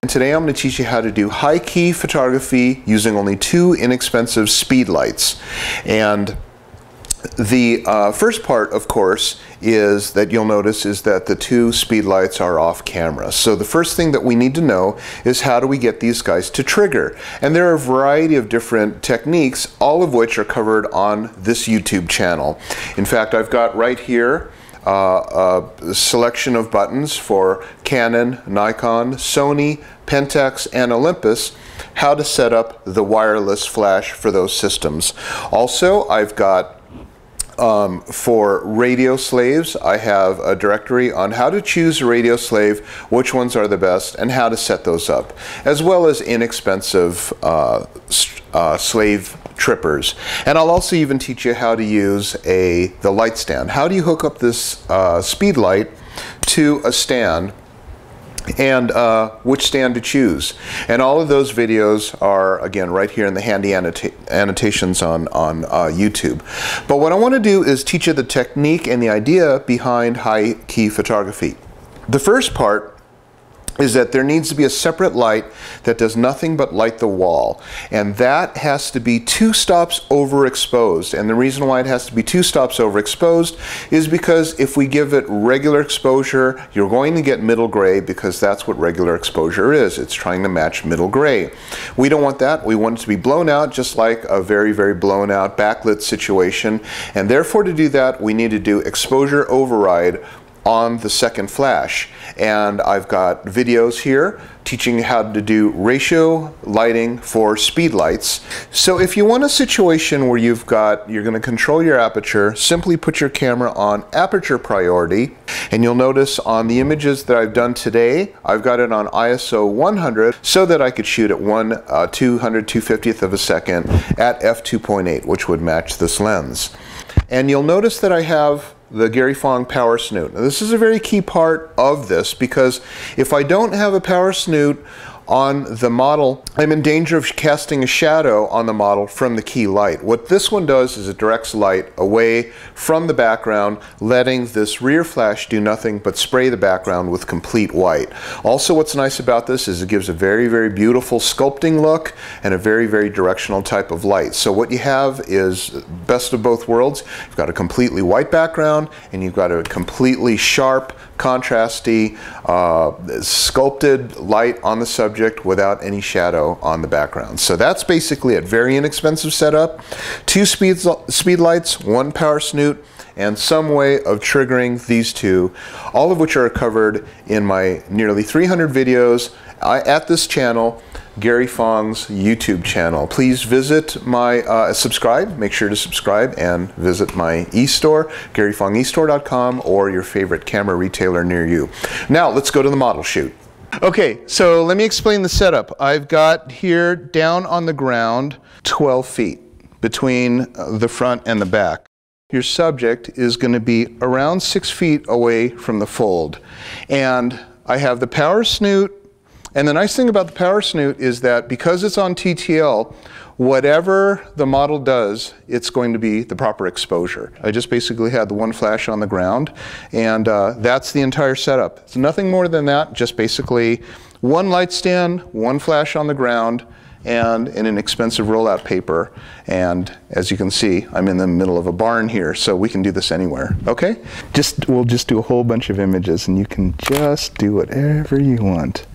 Today I'm going to teach you how to do high-key photography using only 2 inexpensive Speedlights. And the first part, of course, is that you'll notice is that the 2 Speedlights are off camera. So the first thing that we need to know is how do we get these guys to trigger. And there are a variety of different techniques, all of which are covered on this YouTube channel. In fact, I've got right here a selection of buttons for Canon, Nikon, Sony, Pentax, and Olympus, how to set up the wireless flash for those systems. Also, I've got for radio slaves, I have a directory on how to choose a radio slave, which ones are the best, and how to set those up, as well as inexpensive slave trippers. And I'll also even teach you how to use the light stand. How do you hook up this Speedlight to a stand, and which stand to choose. And all of those videos are, again, right here in the handy annotations on YouTube. But what I want to do is teach you the technique and the idea behind high-key photography. The first part is that there needs to be a separate light that does nothing but light the wall, and that has to be 2 stops overexposed. And the reason why it has to be 2 stops overexposed is because if we give it regular exposure, you're going to get middle gray, because that's what regular exposure is. It's trying to match middle gray. We don't want that. We want it to be blown out, just like a very, very blown out backlit situation. And therefore, to do that, we need to do exposure override on the second flash. And I've got videos here teaching you how to do ratio lighting for Speedlights. So if you want a situation where you're going to control your aperture, simply put your camera on aperture priority, and you'll notice on the images that I've done today, I've got it on ISO 100 so that I could shoot at 250th of a second at f2.8, which would match this lens. And you'll notice that I have the Gary Fong power snoot. Now, this is a very key part of this, because if I don't have a power snoot on the model, I'm in danger of casting a shadow on the model from the key light. What this one does is it directs light away from the background, letting this rear flash do nothing but spray the background with complete white. Also, what's nice about this is it gives a very, very beautiful sculpting look and a very, very directional type of light. So what you have is best of both worlds. You've got a completely white background, and you've got a completely sharp, contrasty, sculpted light on the subject without any shadow on the background. So that's basically a very inexpensive setup. 2 Speedlights, 1 power snoot, and some way of triggering these 2, all of which are covered in my nearly 300 videos at this channel, Gary Fong's YouTube channel. Please visit my, subscribe, make sure to subscribe, and visit my e-store, GaryFongEstore.com, or your favorite camera retailer near you. Now, let's go to the model shoot. Okay, so let me explain the setup. I've got here down on the ground 12 feet between the front and the back. Your subject is going to be around 6 feet away from the fold. And I have the power snoot. And the nice thing about the power snoot is that because it's on TTL, whatever the model does, it's going to be the proper exposure. I just basically had the 1 flash on the ground, and that's the entire setup. It's nothing more than that, just basically 1 light stand, 1 flash on the ground, and an inexpensive rollout paper. And as you can see, I'm in the middle of a barn here, so we can do this anywhere, okay? We'll just do a whole bunch of images, and you can just do whatever you want.